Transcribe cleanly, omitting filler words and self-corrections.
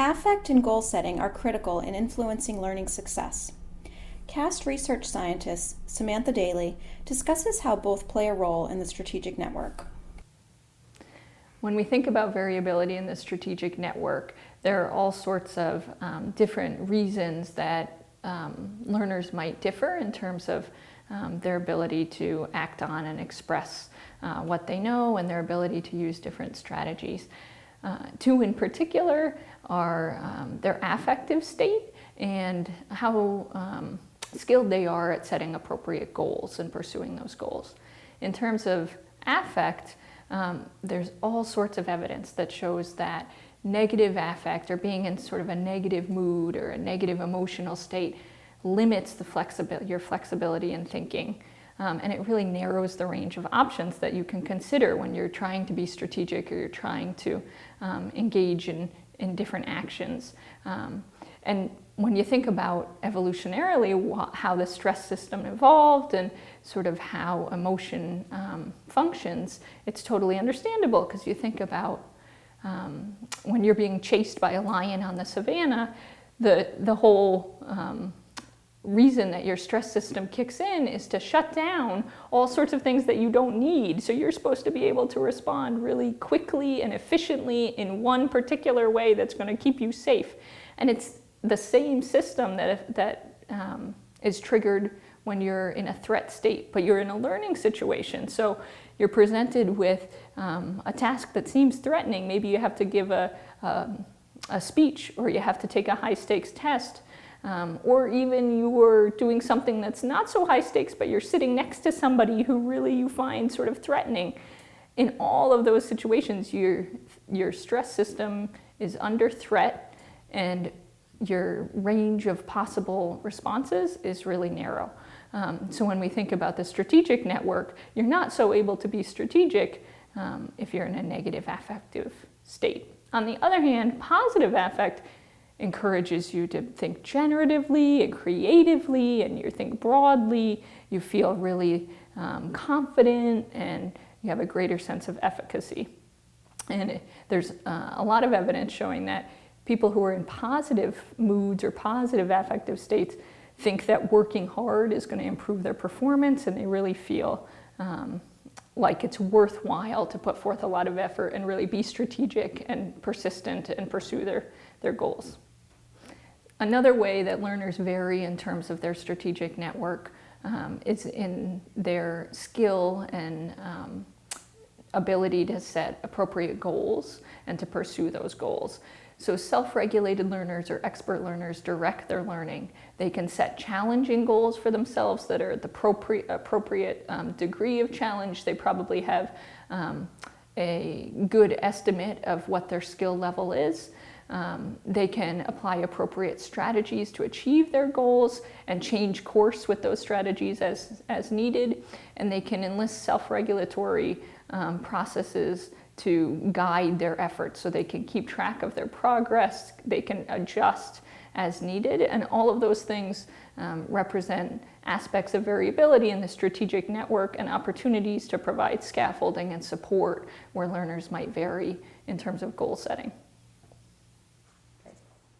Affect and goal setting are critical in influencing learning success. CAST research scientist Samantha Daly discusses how both play a role in the strategic network. When we think about variability in the strategic network, there are all sorts of different reasons that learners might differ in terms of their ability to act on and express what they know and their ability to use different strategies. Two in particular are their affective state and how skilled they are at setting appropriate goals and pursuing those goals. In terms of affect, there's all sorts of evidence that shows that negative affect or being in sort of a negative mood or a negative emotional state limits your flexibility in thinking. And it really narrows the range of options that you can consider when you're trying to be strategic or you're trying to engage in different actions. And when you think about evolutionarily how the stress system evolved and sort of how emotion functions, it's totally understandable because you think about when you're being chased by a lion on the savannah, the whole reason that your stress system kicks in is to shut down all sorts of things that you don't need. So you're supposed to be able to respond really quickly and efficiently in one particular way that's going to keep you safe. And it's the same system that is triggered when you're in a threat state, but you're in a learning situation. So you're presented with a task that seems threatening. Maybe you have to give a speech, or you have to take a high-stakes test, or even you were doing something that's not so high stakes, but you're sitting next to somebody who really you find sort of threatening. In all of those situations, your stress system is under threat, and your range of possible responses is really narrow. So when we think about the strategic network, you're not so able to be strategic if you're in a negative affective state. On the other hand, positive affect encourages you to think generatively and creatively, and you think broadly, you feel really confident, and you have a greater sense of efficacy. And there's a lot of evidence showing that people who are in positive moods or positive affective states think that working hard is going to improve their performance, and they really feel like it's worthwhile to put forth a lot of effort and really be strategic and persistent and pursue their goals. Another way that learners vary in terms of their strategic network is in their skill and ability to set appropriate goals and to pursue those goals. So self-regulated learners or expert learners direct their learning. They can set challenging goals for themselves that are at the appropriate degree of challenge. They probably have a good estimate of what their skill level is. They can apply appropriate strategies to achieve their goals and change course with those strategies as needed. And they can enlist self-regulatory processes to guide their efforts so they can keep track of their progress. They can adjust as needed. And all of those things represent aspects of variability in the strategic network and opportunities to provide scaffolding and support where learners might vary in terms of goal setting.